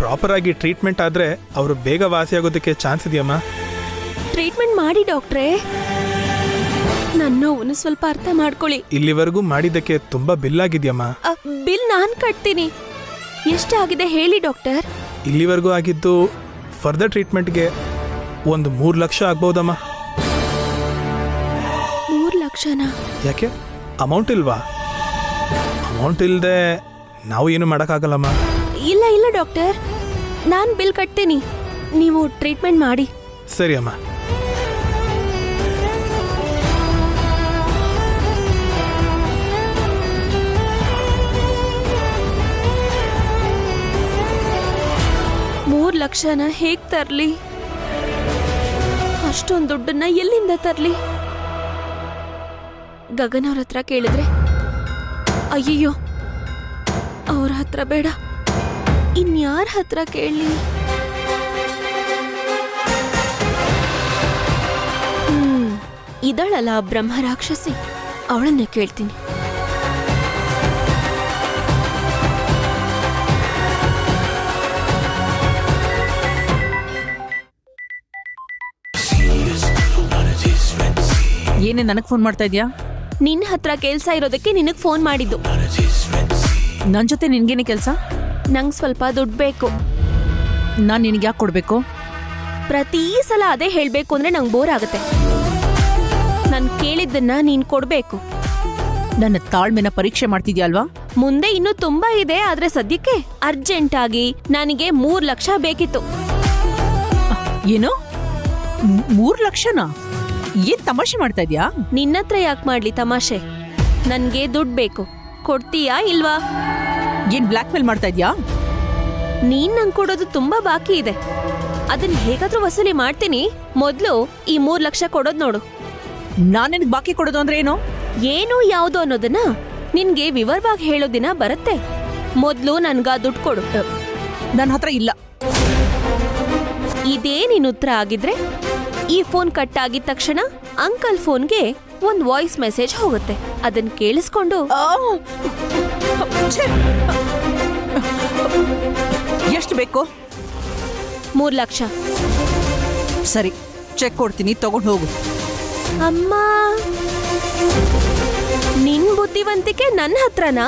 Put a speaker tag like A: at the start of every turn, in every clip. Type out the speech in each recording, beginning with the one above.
A: Proper ಆಗಿ treatment ಆದ್ರೆ ಅವರು ಬೇಗ ವಾಸಿಯಾಗೋದಕ್ಕೆ ಚಾನ್ಸ್ ಇದೆಯಮ್ಮ.
B: ಟ್ರೀಟ್ಮೆಂಟ್ ಮಾಡಿ ಡಾಕ್ಟ್ರೇ. ನನ್ನ ನೋವನ್ನು ಸ್ವಲ್ಪ ಅರ್ಥ ಮಾಡ್ಕೊಳ್ಳಿ.
A: ಇಲ್ಲಿವರೆಗೂ ಮಾಡಿದ್ದಕ್ಕೆ ತುಂಬಾ ಬಿಲ್ ಆಗಿದೆಯಮ್ಮ.
B: ಬಿಲ್ ನಾನ್ ಕಟ್ತೀನಿ. ಎಷ್ಟಾಗಿದೆ ಹೇಳಿ ಡಾಕ್ಟರ್.
A: ಇಲ್ಲಿವರೆಗೂ ಆಗಿದ್ದು ಫರ್ದರ್ ಟ್ರೀಟ್ಮೆಂಟ್ಗೆ ಒಂದು 3 ಲಕ್ಷ ಆಗ್ಬಹುದಮ್ಮ.
B: 3 ಲಕ್ಷನಾ?
A: ಯಾಕೆ ಅಮೌಂಟ್ ಇಲ್ವಾ? ಅಮೌಂಟ್ ಇಲ್ಲದೆ ನಾವು ಏನು ಮಾಡೋಕ್ಕಾಗಲ್ಲಮ್ಮ.
B: ಇಲ್ಲ ಇಲ್ಲ ಡಾಕ್ಟರ್, ನಾನು ಬಿಲ್ ಕಟ್ತೀನಿ, ನೀವು ಟ್ರೀಟ್ಮೆಂಟ್ ಮಾಡಿ.
A: ಸರಿ ಅಮ್ಮ.
B: ಲಕ್ಷನ ಹೇಗ್ ತರ್ಲಿ? ಅಷ್ಟೊಂದು ದುಡ್ಡನ್ನ ಎಲ್ಲಿಂದ ತರ್ಲಿ? ಗಗನ್ ಅವ್ರ ಹತ್ರ ಕೇಳಿದ್ರೆ, ಅಯ್ಯಯ್ಯೋ ಅವ್ರ ಹತ್ರ ಬೇಡ, ಇನ್ಯಾರ ಹತ್ರ ಕೇಳಲಿ? ಇದಳಲ್ಲ ಬ್ರಹ್ಮ ರಾಕ್ಷಸಿ, ಅವಳನ್ನೇ ಕೇಳ್ತೀನಿ.
C: ಏನೇ ನನಗೆ ಫೋನ್ ಮಾಡ್ತಾ ಇದ್ಯಾ?
B: ನಿನ್ನ ಹತ್ರ ಕೆಲ್ಸ ಇರೋದಕ್ಕೆ ನಿನಗೆ ಫೋನ್ ಮಾಡಿದ್ದು.
C: ನನ್ನ ಜೊತೆ ನಿನ್ಗೇನೆ ಕೆಲಸ?
B: ನಂಗೆ ಸ್ವಲ್ಪ ದುಡ್ಡು ಬೇಕು.
C: ನಾನು ನಿನಗೆ ಯಾಕೆ ಕೊಡಬೇಕು?
B: ಪ್ರತಿ ಸಲ ಅದೇ ಹೇಳಬೇಕು ಅಂದ್ರೆ ನಂಗೆ ಬೋರ್ ಆಗುತ್ತೆ. ನಾನು ಕೇಳಿದ್ದನ್ನ ನೀನು ಕೊಡಬೇಕು.
C: ನನ್ನ ತಾಳ್ಮೆನ ಪರೀಕ್ಷೆ ಮಾಡ್ತಿದ್ಯಾ ಅಲ್ವಾ?
B: ಮುಂದೆ ಇನ್ನೂ ತುಂಬಾ ಇದೆ, ಆದ್ರೆ ಸದ್ಯಕ್ಕೆ ಅರ್ಜೆಂಟ್ ಆಗಿ ನನಗೆ 3 ಲಕ್ಷ ಬೇಕಿತ್ತು.
C: ಏನು 3 ಲಕ್ಷನಾ? ಏನ್ ತಮಾಷೆ ಮಾಡ್ತಾ ಇದ್ಯಾ?
B: ನಿನ್ನತ್ರ ಯಾಕೆ ಮಾಡ್ಲಿ ತಮಾಷೆ? ನನ್ಗೆ ದುಡ್ಡು ಬೇಕು, ಕೊಡ್ತೀಯಾ ಇಲ್ವಾ?
C: ಏನ್ ಬ್ಲಾಕ್ ಮೇಲ್ ಮಾಡ್ತಾ ಇದ್ಯಾ?
B: ನೀನ್ ನಂಗೆ ಕೊಡೋದು ತುಂಬಾ ಬಾಕಿ ಇದೆ, ಅದನ್ನ ಹೇಗಾದ್ರೂ ವಸೂಲಿ ಮಾಡ್ತೀನಿ. ಮೊದ್ಲು ಈ 3 ಲಕ್ಷ ಕೊಡೋದ್ ನೋಡು.
C: ನಾನ್ ನಿನಗೆ ಬಾಕಿ ಕೊಡೋದು ಅಂದ್ರೆ ಏನು?
B: ಏನು ಯಾವುದು ಅನ್ನೋದನ್ನ ನಿನ್ಗೆ ವಿವರವಾಗಿ ಹೇಳೋ ದಿನ ಬರುತ್ತೆ. ಮೊದ್ಲು ನನ್ಗ ದುಡ್ಡು ಕೊಡು.
C: ನನ್ನ ಹತ್ರ ಇಲ್ಲ.
B: ಇದೇ ನಿನ್ ಉತ್ತರ ಆಗಿದ್ರೆ ಈ ಫೋನ್ ಕಟ್ ಆಗಿದ ತಕ್ಷಣ ಅಂಕಲ್ ಫೋನ್ಗೆ ಒಂದ್ ವಾಯ್ಸ್ ಮೆಸೇಜ್ ಹೋಗುತ್ತೆ. ಅದನ್ನ ಕೇಳಿಸ್ಕೊಂಡು
C: ಎಷ್ಟು ಬೇಕು?
B: 3 ಲಕ್ಷ.
C: ಸರಿ, ಚೆಕ್ ಕೊಡ್ತೀನಿ, ತಗೊಂಡು ಹೋಗು.
B: ಅಮ್ಮ, ನಿನ್ ಬುದ್ಧಿವಂತಿಕೆ ನನ್ನ ಹತ್ರನಾ?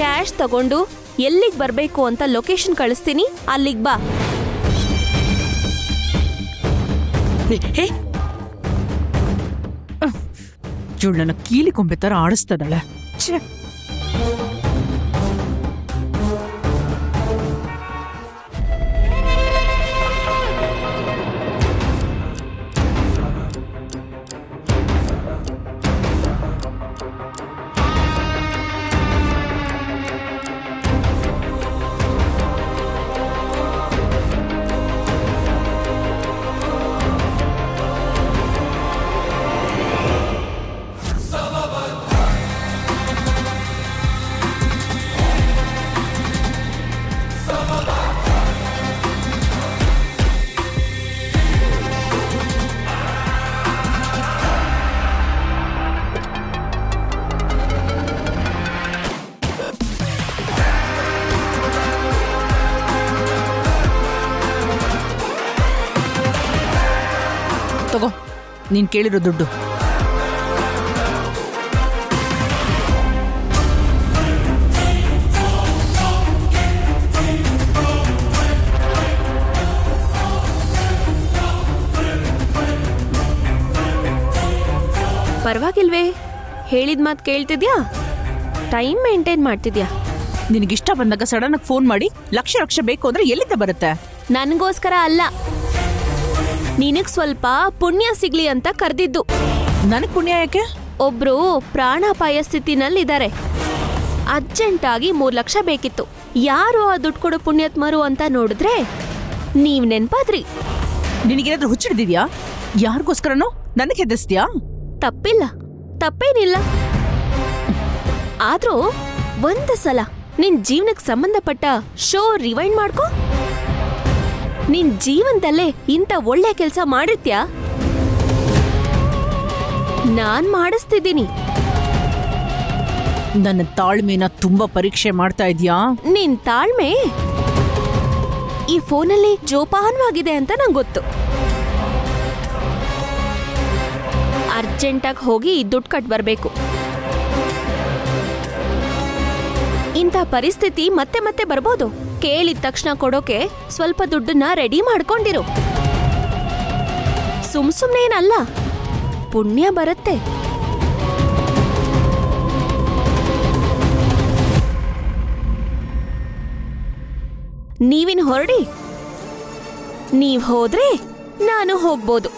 B: ಕ್ಯಾಶ್ ತಗೊಂಡು ಎಲ್ಲಿಗ್ ಬರ್ಬೇಕು ಅಂತ ಲೊಕೇಶನ್ ಕಳಿಸ್ತೀನಿ, ಅಲ್ಲಿಗ್ ಬಾ.
C: ಹೇ, ಇವಳು ನನ್ನ ಕೀಲಿ ಕೊಂಬೆ ತರ ಆಡಿಸ್ತದಳೆ. ತಗೋ, ನೀನ್ ಕೇಳಿರೋ ದುಡ್ಡು.
B: ಪರವಾಗಿಲ್ವೇ? ಹೇಳಿದ ಮಾತು ಕೇಳ್ತಿದ್ಯಾ? ಟೈಮ್ ಮೇಂಟೈನ್ ಮಾಡ್ತಿದ್ಯಾ?
C: ನಿನಗಿಷ್ಟ ಬಂದಾಗ ಸಡನ್ ಆಗಿ ಫೋನ್ ಮಾಡಿ ಲಕ್ಷ ಲಕ್ಷ ಬೇಕು ಅಂದ್ರೆ ಎಲ್ಲಿಂದ ಬರುತ್ತೆ?
B: ನನ್ಗೋಸ್ಕರ ಅಲ್ಲ, ನಿನಗ್ ಸ್ವಲ್ಪ ಪುಣ್ಯ ಸಿಗ್ಲಿ ಅಂತ ಕರೆದಿದ್ದು.
C: ನನಗ್ ಪುಣ್ಯ ಯಾಕೆ?
B: ಒಬ್ರು ಪ್ರಾಣಾಪಾಯ ಸ್ಥಿತಿನಲ್ಲಿದ್ದಾರೆ, ಅರ್ಜೆಂಟ್ ಆಗಿ 3 ಲಕ್ಷ ಬೇಕಿತ್ತು. ಯಾರು ಆ ದುಡ್ಡು ಕೊಡೋ ಪುಣ್ಯಾತ್ಮರು ಅಂತ ನೋಡಿದ್ರೆ ನೀವ್ ನೆನ್ಪಾದ್ರಿ.
C: ನಿನಗೇನಾದ್ರೂ ಹುಚ್ಚಿಡ್ದಿದ್ಯಾ? ಯಾರಿಗೋಸ್ಕರನೋ ನನಗೆ ಹೆದರ್ಸ್ತೀಯಾ?
B: ತಪ್ಪಿಲ್ಲ, ತಪ್ಪೇನಿಲ್ಲ. ಆದ್ರೂ ಒಂದು ಸಲ ನಿನ್ ಜೀವನಕ್ಕೆ ಸಂಬಂಧಪಟ್ಟ ಶೋ ರಿವೈಂಡ್ ಮಾಡ್ಕೋ. ನಿನ್ ಜೀವನದಲ್ಲೇ ಇಂಥ ಒಳ್ಳೆ ಕೆಲಸ ಮಾಡಿರ್ತ್ಯಾ? ನಾನ್ ಮಾಡಿಸ್ತಿದ್ದೀನಿ.
C: ನನ್ನ ತಾಳ್ಮೆನ ತುಂಬಾ ಪರೀಕ್ಷೆ ಮಾಡ್ತಾ ಇದ್ಯಾ?
B: ನಿನ್ ತಾಳ್ಮೆ ಈ ಫೋನಲ್ಲಿ ಜೋಪಾನವಾಗಿದೆ ಅಂತ ನಂಗೆ ಗೊತ್ತು. ಅರ್ಜೆಂಟಾಗಿ ಹೋಗಿ ದುಡ್ಡು ಕಟ್ ಬರಬೇಕು. ಇಂಥ ಪರಿಸ್ಥಿತಿ ಮತ್ತೆ ಮತ್ತೆ ಬರ್ಬೋದು. ಕೇಳಿದ ತಕ್ಷಣ ಕೊಡೋಕೆ ಸ್ವಲ್ಪ ದುಡ್ಡನ್ನ ರೆಡಿ ಮಾಡ್ಕೊಂಡಿರು. ಸುಮ್ನೇನಲ್ಲ, ಪುಣ್ಯ ಬರುತ್ತೆ. ನೀವಿನ್ ಹೊರಡಿ. ನೀವ್ ಹೋದ್ರೆ ನಾನು ಹೋಗ್ಬೋದು.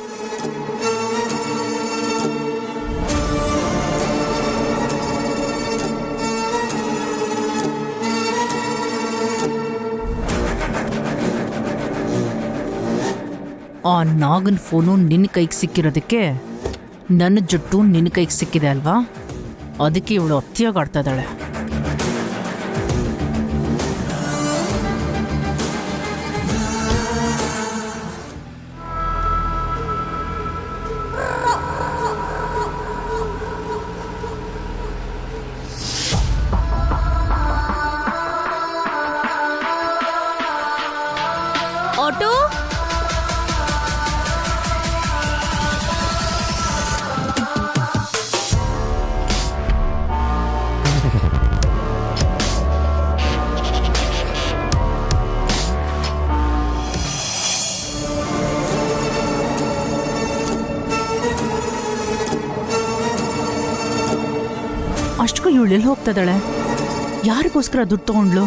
C: ಆ ನಾಗನ್ ಫೋನು ನಿನ್ನ ಕೈಗೆ ಸಿಕ್ಕಿರೋದಕ್ಕೆ ನನ್ನ ಜುಟ್ಟು ನಿನ್ನ ಕೈಗೆ ಸಿಕ್ಕಿದೆ ಅಲ್ವಾ? ಅದಕ್ಕೆ ಇವಳು ಅತಿಯಾಗಿ ಆಡ್ತಾ ಇದ್ದಾಳೆ.
B: ಆಟೋ,
C: ಅಷ್ಟಕ್ಕೂ ಇವಳು ಎಲ್ಲಿ ಹೋಗ್ತಾ ಇದ್ದಾಳೆ? ಯಾರಿಗೋಸ್ಕರ ದುಡ್ಡು ತಗೊಂಡ್ಲು?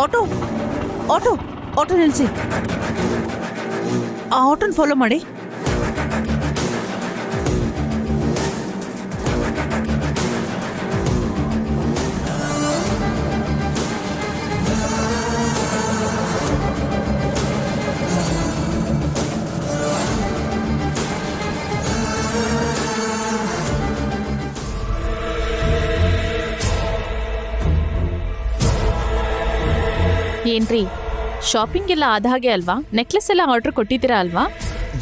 C: ಆಟೋ ಆಟೋ ಆಟೋ ನಿಲ್ಸಿ. ಆ ಆಟೋನ ಫಾಲೋ ಮಾಡಿ.
D: ಏನ್ರಿ, ಶಾಪಿಂಗ್ ಎಲ್ಲ ಆದ ಹಾಗೆ ಅಲ್ವಾ? ನೆಕ್ಲೆಸ್ ಎಲ್ಲ ಆರ್ಡರ್ ಕೊಟ್ಟಿದ್ದೀರಾ ಅಲ್ವಾ?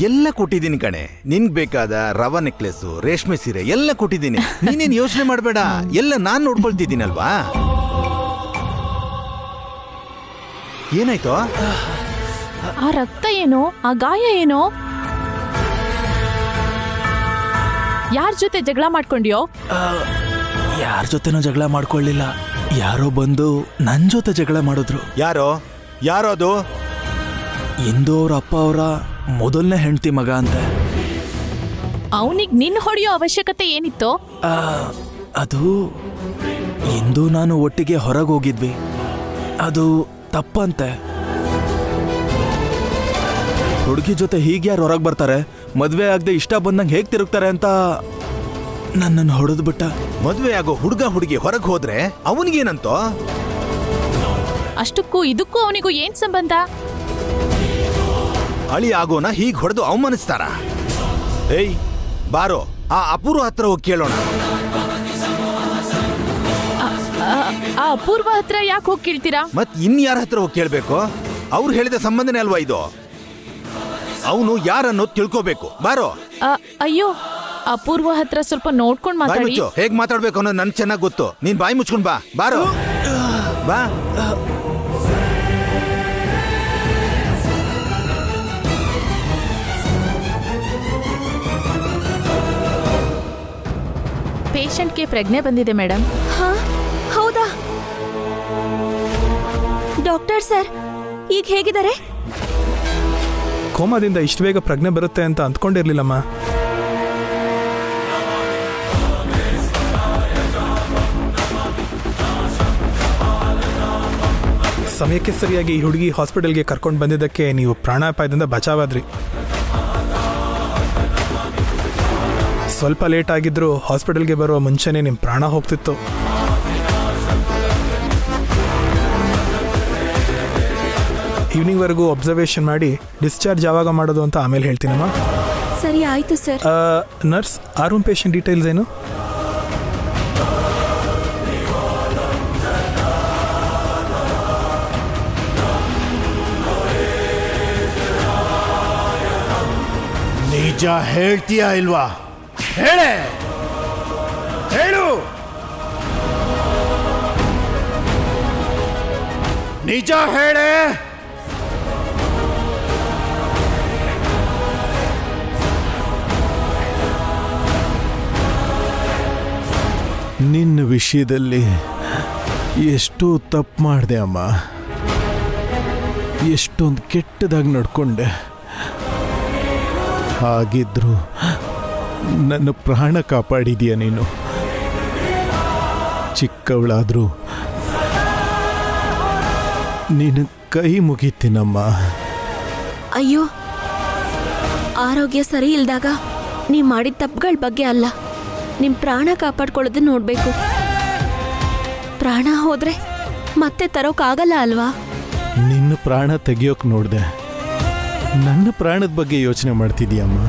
E: ಎಲ್ಲ ಕೊಟ್ಟಿದ್ದೀನಿ ಕಣೆ. ನಿನ್ಗ್ ಬೇಕಾದ ರವಾ ನೆಕ್ಲೆಸ್, ರೇಷ್ಮೆ ಸೀರೆ ಎಲ್ಲ ಕೊಟ್ಟಿದ್ದೀನಿ. ನೀನೇನ್ ಯೋಚನೆ ಮಾಡಬೇಡ, ಎಲ್ಲ ನಾನ್ ನೋಡ್ಕೊಳ್ತಿದ್ದೀನಲ್ವಾ. ಏನಾಯ್ತು?
D: ಆ ರಕ್ತ ಏನೋ, ಆ ಗಾಯ ಏನೋ? ಯಾರ ಜೊತೆ ಜಗಳ ಮಾಡ್ಕೊಂಡ್ಯೋ?
A: ಯಾರ ಜೊತೆನೂ ಜಗಳ ಮಾಡ್ಕೊಳ್ಳಿಲ್ಲ. ಯಾರೋ ಬಂದು ನನ್ ಜೊತೆ ಜಗಳ ಮಾಡಿದ್ರು.
E: ಯಾರೋ ಅದು?
A: ಇಂದು ಅವ್ರ ಅಪ್ಪ ಅವರ ಮೊದಲನೇ ಹೆಂಡತಿ ಮಗ ಅಂತೆ.
D: ಅವನಿಗೆ ನಿನ್ ಹೊಡೆಯೋ ಅವಶ್ಯಕತೆ ಏನಿತ್ತು?
A: ಅದು ಇಂದು ನಾನು ಒಟ್ಟಿಗೆ ಹೊರಗೆ ಹೋಗಿದ್ವಿ. ಅದು ತಪ್ಪಂತೆ. ಹುಡುಗಿ ಜೊತೆ ಹೀಗೆ ಯಾರು ಹೊರಗೆ ಬರ್ತಾರೆ? ಮದ್ವೆ ಆಗದೆ ಇಷ್ಟ ಬಂದಂಗೆ ಹೇಗೆ ತಿರುಗ್ತಾರೆ ಅಂತ ನನ್ನನ್ನು ಹೊಡೆದು ಬಿಟ್ಟ.
E: ಮದ್ವೆ ಆಗೋ ಹುಡುಗಿ ಹೊರಗೆ ಹೋದ್ರೆ ಅವನಿಗೇನಂತೋ?
D: ಅಷ್ಟಕ್ಕೂ ಇದಕ್ಕೂ ಅವನಿಗೂ ಏನ್ ಸಂಬಂಧ?
E: ಅಳಿ ಆಗೋನ ಹೀಗ್ ಹೊಡೆದು ಅವಮಾನಿಸ್ತಾರ? ಏಯ್ ಬಾರೋ, ಆ ಅಪೂರ್ವ ಹತ್ರ ಹೋಗಿ ಕೇಳೋಣ.
D: ಆ ಅಪೂರ್ವ ಹತ್ರ ಯಾಕೆ ಹೋಗಿ ಕೇಳ್ತೀರಾ?
E: ಮತ್ ಇನ್ಯಾರ ಹತ್ರ ಹೋಗಿ ಕೇಳ್ಬೇಕು? ಅವ್ರು ಹೇಳಿದ ಸಂಬಂಧನೇ ಅಲ್ವಾ ಇದು? ಅವನು ಯಾರನ್ನು ತಿಳ್ಕೋಬೇಕು. ಬಾರೋ.
D: ಅಯ್ಯೋ, ಅಪೂರ್ವ ಹತ್ರ ಸ್ವಲ್ಪ ನೋಡ್ಕೊಂಡ್
E: ಬಾಯಿ
D: ಮಾತಾಡಿ.
E: ಮುಚ್ಚು. ಹೇಗ್ ಮಾತಾಡ್ಬೇಕು ಅನ್ನೋದು ನನ್ ಚೆನ್ನಾಗ್ ಗೊತ್ತು. ನೀನ್ ಬಾಯಿ ಮುಚ್ಕೊಂಡ್ ಬಾ. ಬಾರೋ ಬಾ.
D: ಪೇಷಂಟ್ಗೆ ಪ್ರಜ್ಞೆ ಬಂದಿದೆ ಮೇಡಮ್.
B: ಹಾ, ಹೌದಾ? ಡಾಕ್ಟರ್ ಸರ್, ಈಗ ಹೇಗಿದ್ದಾರೆ?
A: ಕೋಮಾದಿಂದ ಇಷ್ಟು ಬೇಗ ಪ್ರಜ್ಞೆ ಬರುತ್ತೆ ಅಂತ ಅಂದ್ಕೊಂಡಿರ್ಲಿಲ್ಲಮ್ಮ. ಸಮಯಕ್ಕೆ ಸರಿಯಾಗಿ ಈ ಹುಡುಗಿ ಹಾಸ್ಪಿಟಲ್ಗೆ ಕರ್ಕೊಂಡು ಬಂದಿದ್ದಕ್ಕೆ ನೀವು ಪ್ರಾಣಾಪಾಯದಿಂದ ಬಚಾವಾದ್ರಿ. ಸ್ವಲ್ಪ ಲೇಟ್ ಆಗಿದ್ರು ಹಾಸ್ಪಿಟಲ್ಗೆ ಬರುವ ಮುಂಚೆನೇ ನಿಮ್ಮ ಪ್ರಾಣ ಹೋಗ್ತಿತ್ತು. ಈವ್ನಿಂಗ್ವರೆಗೂ ಅಬ್ಸರ್ವೇಷನ್ ಮಾಡಿ ಡಿಸ್ಚಾರ್ಜ್ ಯಾವಾಗ ಮಾಡೋದು ಅಂತ ಆಮೇಲೆ ಹೇಳ್ತೀನಮ್ಮ.
B: ಸರಿ, ಆಯ್ತು ಸರ್.
A: ನರ್ಸ್, ಆ ರೂಮ್ ಪೇಷಂಟ್ ಡೀಟೇಲ್ಸ್ ಏನು?
F: ನಿಜ ಹೇಳ್ತೀಯಾ ಇಲ್ವಾ? ಹೇಳು. ನಿಜ ಹೇಳೆ. ನಿನ್ನ ವಿಷಯದಲ್ಲಿ ಎಷ್ಟೋ ತಪ್ಪು ಮಾಡಿದೆ ಅಮ್ಮ, ಎಷ್ಟೊಂದು ಕೆಟ್ಟದಾಗಿ ನಡ್ಕೊಂಡೆ. ಹಾಗಿದ್ರು ನನ್ನ ಪ್ರಾಣ ಕಾಪಾಡಿದೀಯ ನೀನು. ಚಿಕ್ಕವಳಾದ್ರೂ ನೀನು ಕೈ ಮುಗಿತೀನಮ್ಮ.
B: ಅಯ್ಯೋ, ಆರೋಗ್ಯ ಸರಿ ಇಲ್ದಾಗ ನೀವ್ ಮಾಡಿದ ತಪ್ಪುಗಳ ಬಗ್ಗೆ ಅಲ್ಲ, ನಿಮ್ ಪ್ರಾಣ ಕಾಪಾಡ್ಕೊಳ್ಳೋದನ್ನ ನೋಡ್ಬೇಕು. ಪ್ರಾಣ ಹೋದ್ರೆ ಮತ್ತೆ ತರೋಕ್ಕಾಗಲ್ಲ ಅಲ್ವಾ?
F: ನಿನ್ನ ಪ್ರಾಣ ತೆಗಿಯೋಕ್ ನೋಡ್ದೆ, ನನ್ನ ಪ್ರಾಣದ ಬಗ್ಗೆ ಯೋಚನೆ ಮಾಡ್ತಿದೀಯಮ್ಮ.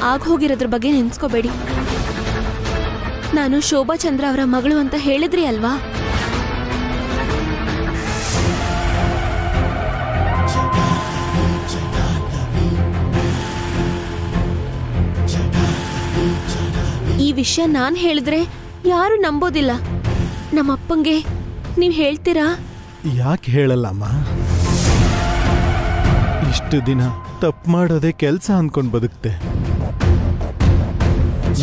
B: ಆಗ ಹೋಗಿರೋದ್ರ ಬಗ್ಗೆ ನೆನ್ಸ್ಕೋಬೇಡಿ. ನಾನು ಶೋಭಾ ಚಂದ್ರ ಅವರ ಮಗಳು ಅಂತ ಹೇಳಿದ್ರಿ ಅಲ್ವಾ? ಈ ವಿಷಯ ನಾನ್ ಹೇಳಿದ್ರೆ ಯಾರು ನಂಬೋದಿಲ್ಲ. ನಮ್ಮಪ್ಪಂಗೆ ನೀವ್ ಹೇಳ್ತೀರಾ?
F: ಯಾಕೆ ಹೇಳಲ್ಲಮ್ಮ? ಇಷ್ಟು ದಿನ ತಪ್ಪು ಮಾಡೋದೇ ಕೆಲಸ ಅಂದ್ಕೊಂಡು ಬದುಕ್ತೆ.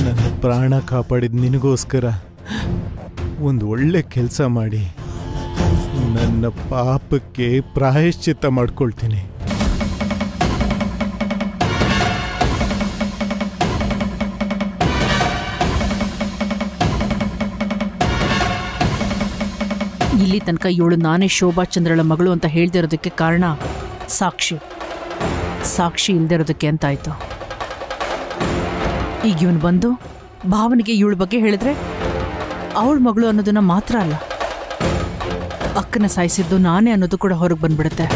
F: ನನ್ನ ಪ್ರಾಣ ಕಾಪಾಡಿದ ನಿನಗೋಸ್ಕರ ಒಂದು ಒಳ್ಳೆ ಕೆಲಸ ಮಾಡಿ ನನ್ನ ಪಾಪಕ್ಕೆ ಪ್ರಾಯಶ್ಚಿತ್ತ ಮಾಡ್ಕೊಳ್ತೀನಿ.
C: ಇಲ್ಲಿ ತನಕ ಇವಳು ನಾನೇ ಶೋಭಾ ಚಂದ್ರಳ ಮಗಳು ಅಂತ ಹೇಳ್ದಿರೋದಕ್ಕೆ ಕಾರಣ ಸಾಕ್ಷಿ ಇಲ್ದಿರೋದಕ್ಕೆ ಅಂತಾಯ್ತು. ಈಗ ಇವನು ಬಂದು ಭಾವನಿಗೆ ಇವಳ ಬಗ್ಗೆ ಹೇಳಿದ್ರೆ ಅವಳ ಮಗಳು ಅನ್ನೋದನ್ನ ಮಾತ್ರ ಅಲ್ಲ, ಅಕ್ಕನ ಸಾಯಿಸಿದ್ದು ನಾನೇ ಅನ್ನೋದು ಕೂಡ ಹೊರಗೆ ಬಂದ್ಬಿಡುತ್ತೆ.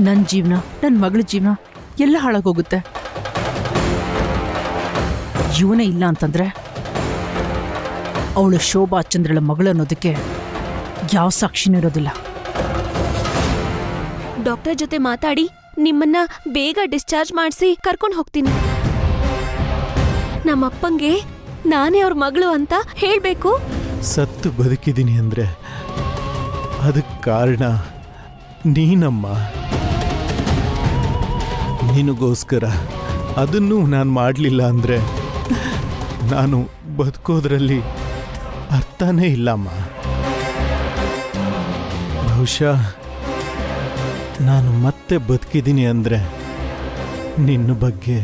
C: ನನ್ನ ಜೀವನ, ನನ್ನ ಮಗಳ ಜೀವನ ಎಲ್ಲ ಹಾಳಾಗೋಗುತ್ತೆ. ಇವನೇ ಇಲ್ಲ ಅಂತಂದ್ರೆ ಅವಳು ಶೋಭಾ ಚಂದ್ರಳ ಮಗಳು ಅನ್ನೋದಕ್ಕೆ ಯಾವ ಸಾಕ್ಷಿನೂ ಇರೋದಿಲ್ಲ.
B: ಡಾಕ್ಟರ್ ಜೊತೆ ಮಾತಾಡಿ ನಿಮ್ಮನ್ನ ಬೇಗ ಡಿಸ್ಚಾರ್ಜ್ ಮಾಡಿಸಿ ಕರ್ಕೊಂಡು ಹೋಗ್ತೀನಿ. ನಮ್ಮಪ್ಪಂಗೆ ನಾನೇ ಅವ್ರ ಮಗಳು ಅಂತ ಹೇಳ್ಬೇಕು.
F: ಸತ್ತು ಬದುಕಿದ್ದೀನಿ ಅಂದ್ರೆ ಅದಕ್ಕೆ ಕಾರಣ ನೀನಮ್ಮ. ನಿನಗೋಸ್ಕರ ಅದನ್ನೂ ನಾನು ಮಾಡಲಿಲ್ಲ ಅಂದ್ರೆ ನಾನು ಬದುಕೋದ್ರಲ್ಲಿ ಅರ್ಥನೇ ಇಲ್ಲಮ್ಮ. ಬಹುಶಃ ನಾನು ಮತ್ತೆ ಬದುಕಿದ್ದೀನಿ ಅಂದ್ರೆ ನಿನ್ನ ಬಗ್ಗೆ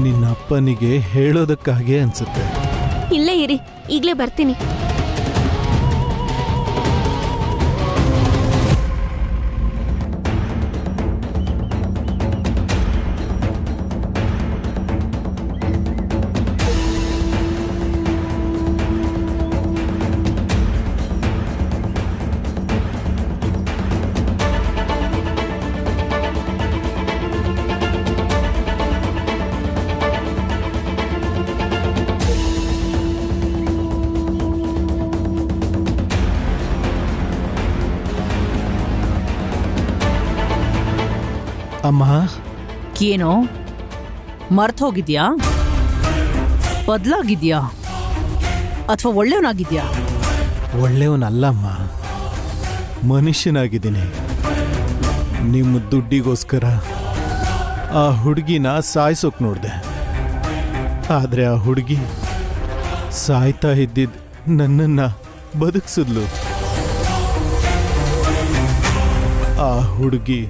F: ನಿನ್ನ ಅಪ್ಪನಿಗೆ ಹೇಳೋದಕ್ಕಾಗೆ ಅನ್ಸುತ್ತೆ.
B: ಇಲ್ಲೇ ಇರಿ, ಈಗಲೇ ಬರ್ತೀನಿ.
F: ಅಮ್ಮ,
C: ಏನೋ ಮರ್ತು ಹೋಗಿದ್ಯಾ? ಬದಲಾಗಿದ್ಯಾ ಅಥವಾ ಒಳ್ಳೆಯವನಾಗಿದ್ಯಾ?
F: ಒಳ್ಳೆಯವನಲ್ಲಮ್ಮ, ಮನುಷ್ಯನಾಗಿದ್ದೀನಿ. ನಿಮ್ಮ ದುಡ್ಡಿಗೋಸ್ಕರ ಆ ಹುಡುಗಿನ ಸಾಯಿಸೋಕ್ ನೋಡಿದೆ. ಆದರೆ ಆ ಹುಡುಗಿ ಸಾಯ್ತಾ ಇದ್ದಿದ್ದು ನನ್ನನ್ನು ಬದುಕಿಸಿದ್ಲು. ಆ ಹುಡುಗಿ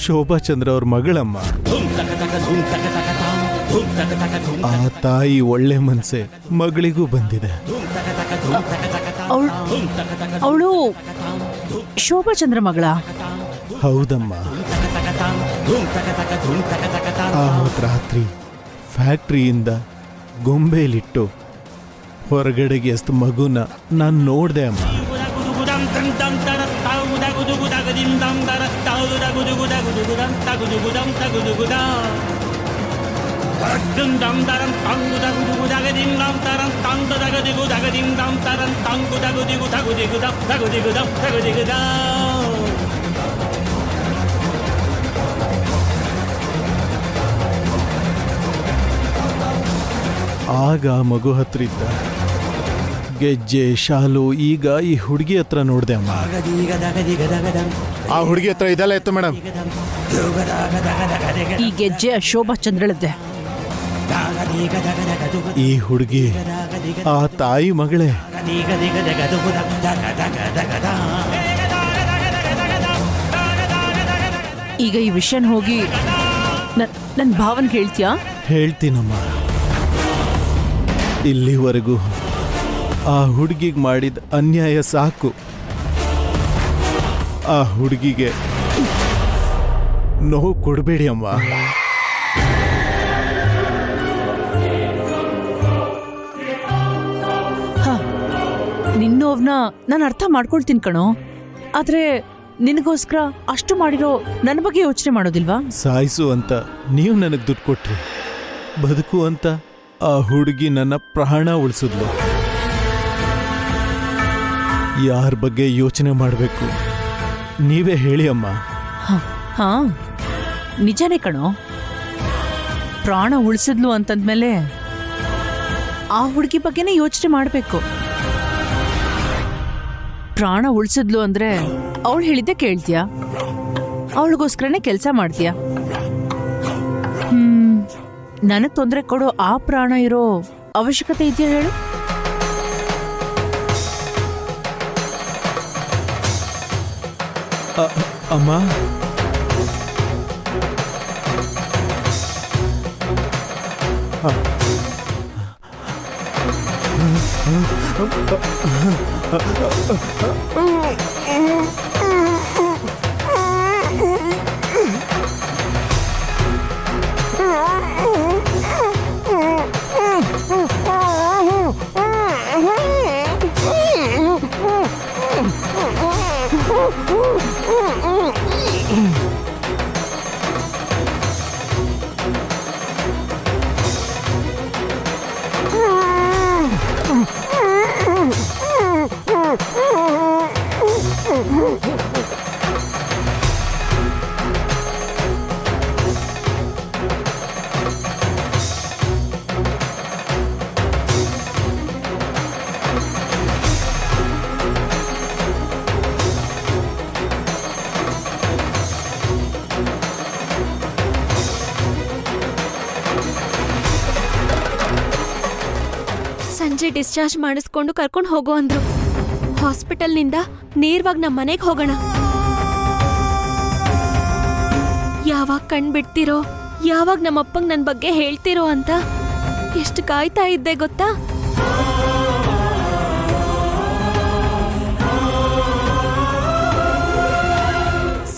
F: ಶೋಭಾ ಚಂದ್ರ ಅವ್ರ ಮಗಳಮ್ಮ. ಆ ತಾಯಿ ಒಳ್ಳೆ ಮನ್ಸೆ ಮಗಳಿಗೂ ಬಂದಿದೆ.
C: ಅವಳು ಶೋಭಾ ಚಂದ್ರ ಮಗಳ?
F: ಹೌದಮ್ಮ. ಆವತ್ತು ರಾತ್ರಿ ಫ್ಯಾಕ್ಟ್ರಿಯಿಂದ ಗೊಂಬೆಲಿಟ್ಟು ಹೊರಗಡೆಗೆ ಎಸ್ತ ಮಗುನ ನಾನು ನೋಡ್ದೆ ಅಮ್ಮ.
G: dum daram tangu dagu dugu dagadim dam taram tangu dagu digu dagadim dam taram tangu dagu digu dam dagu digu dam.
F: ಆಗ ಮಗು ಹತ್ರ ಇದ್ದ ಗೆಜ್ಜೆ ಶಾಲು. ಈಗ ಈ ಹುಡುಗಿ ಹತ್ರ ನೋಡ್ದೆ ಅಮ್ಮ. ಆ ಹುಡುಗಿ ಹತ್ರ ಇದೆಲ್ಲ ಇತ್ತು ಮೇಡಮ್.
C: ಈ ಗೆಜ್ಜೆ ಶೋಭಾ ಚಂದ್ರಳದ್ದೆ.
F: ಈ ಹುಡುಗಿ ಆ ತಾಯಿ ಮಗಳೇ.
C: ಈಗ ಈ ವಿಷಯನ ಹೋಗಿ ನನ್ನ ಭಾವನ್ ಹೇಳ್ತೀಯಾ?
F: ಹೇಳ್ತೀನಮ್ಮ. ಇಲ್ಲಿವರೆಗೂ ಆ ಹುಡುಗಿಗೆ ಮಾಡಿದ ಅನ್ಯಾಯ ಸಾಕು. ಆ ಹುಡುಗಿಗೆ ನೋವು ಕೊಡಬೇಡಿ ಅಮ್ಮ.
C: ನಿನ್ನೋವ್ನ ನಾನು ಅರ್ಥ ಮಾಡ್ಕೊಳ್ತೀನಿ ಕಣೋ. ಆದ್ರೆ ನಿನಗೋಸ್ಕರ ಅಷ್ಟು ಮಾಡಿರೋ ನನ್ನ ಬಗ್ಗೆ ಯೋಚನೆ ಮಾಡೋದಿಲ್ವಾ?
F: ಸಾಯಿಸು ಅಂತ ನೀವು ನನಗೆ ದುಡ್ಡು ಕೊಟ್ರಿ, ಬದುಕು ಅಂತ ಆ ಹುಡುಗಿ ನನ್ನ ಪ್ರಾಣ ಉಳಿಸಿದ್ಲು. ಯಾರ ಬಗ್ಗೆ ಯೋಚನೆ ಮಾಡಬೇಕು ನೀವೇ ಹೇಳಿ ಅಮ್ಮ.
C: ಹಾ ನಿಜನೇ ಕಣೋ. ಪ್ರಾಣ ಉಳಿಸಿದ್ಲು ಅಂತಂದ್ಮೇಲೆ ಆ ಹುಡುಗಿ ಬಗ್ಗೆನೇ ಯೋಚನೆ ಮಾಡಬೇಕು. ಪ್ರಾಣ ಉಳಿಸಿದ್ಲು ಅಂದ್ರೆ ಅವಳು ಹೇಳಿದ್ದೆ ಕೇಳ್ತೀಯಾ? ಅವಳಿಗೋಸ್ಕರನೇ ಕೆಲಸ ಮಾಡ್ತೀಯಾ? ನನಗ್ ತೊಂದರೆ ಕೊಡೋ ಆ ಪ್ರಾಣ ಇರೋ ಅವಶ್ಯಕತೆ ಇದೆಯಾ ಹೇಳು?
F: ಅಮ್ಮ,
B: ಸಂಜೆ ಡಿಸ್ಚಾರ್ಜ್ ಮಾಡಿಸ್ಕೊಂಡು ಕರ್ಕೊಂಡು ಹೋಗೋ ಅಂದ್ರು. ಹಾಸ್ಪಿಟಲ್ನಿಂದ ನೇರವಾಗಿ ನಮ್ಮ ಮನೆಗೆ ಹೋಗೋಣ. ಯಾವಾಗ ಕಣ್ ಬಿಡ್ತಿರೋ, ಯಾವಾಗ ನಮ್ಮಪ್ಪಂಗೆ ನನ್ನ ಬಗ್ಗೆ ಹೇಳ್ತಿರೋ ಅಂತ ಎಷ್ಟು ಕಾಯ್ತಾ ಇದ್ದೆ ಗೊತ್ತಾ?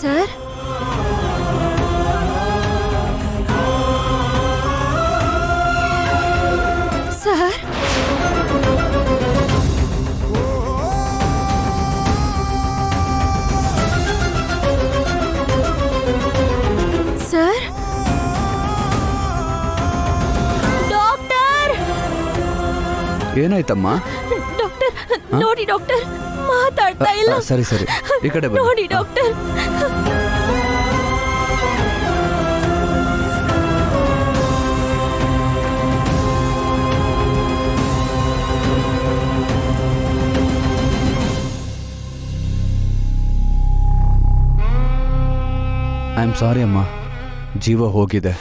B: ಸರ್, ಸರ್, ಸರ್, ಡಾಕ್ಟರ್,
H: ಏನಾಯ್ತಮ್ಮ?
B: ಡಾಕ್ಟರ್ ನೋಡಿ, ಡಾಕ್ಟರ್ ಮಾತಾಡ್ತಾ ಇಲ್ಲ.
H: ಸರಿ ಸರಿ, ಈ ಕಡೆ ಬನ್ನಿ.
B: ನೋಡಿ ಡಾಕ್ಟರ್.
H: ಐ ಆಮ್ ಸಾರಿ ಅಮ್ಮ, ಜೀವ ಹೋಗಿದೆ.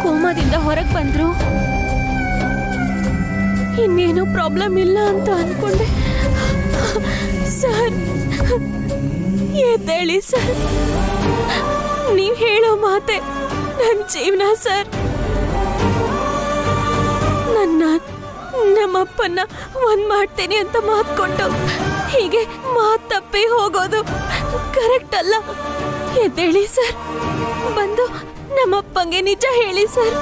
B: ಕೋಮಾದಿಂದ ಹೊರಗೆ ಬಂದ್ರು. ಇನ್ನೇನು ಪ್ರಾಬ್ಲಮ್ ಇಲ್ಲ ಅಂತ ಅನ್ಕೊಂಡೆ. ಸರ್, ಎದ್ದೇಳಿ ಸರ್. ನೀವ್ ಹೇಳೋ ಮಾತೆ ನನ್ನ ಜೀವನ ಸರ್. ನಮ್ಮಪ್ಪನ್ನ ಒಂದ್ ಮಾಡ್ತೇನೆ ಅಂತ ಮಾತ್ಕೊಟ್ಟು ಹೀಗೆ ಮಾತ್ ತಪ್ಪಿ ಹೋಗೋದು ಕರೆಕ್ಟ್ ಅಲ್ಲ. ಎದ್ದೇಳಿ ಸರ್, ಬಂದು ನಮ್ಮಪ್ಪಂಗೆ ನಿಜ ಹೇಳಿ ಸರ್.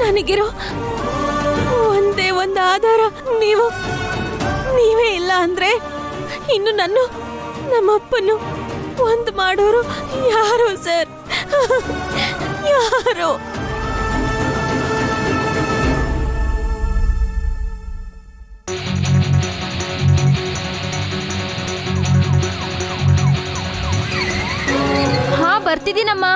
B: ನನಗಿರೋ ಒಂದೇ ಒಂದು ಆಧಾರ ನೀವೇ ಇಲ್ಲ ಅಂದ್ರೆ ಇನ್ನು ನಮ್ಮಪ್ಪನ್ನು ಒಂದು ಮಾಡೋರು ಯಾರು ಸರ್? ಯಾರು?
D: ಹಾ ಬರ್ತಿದ್ದೀನಮ್ಮ.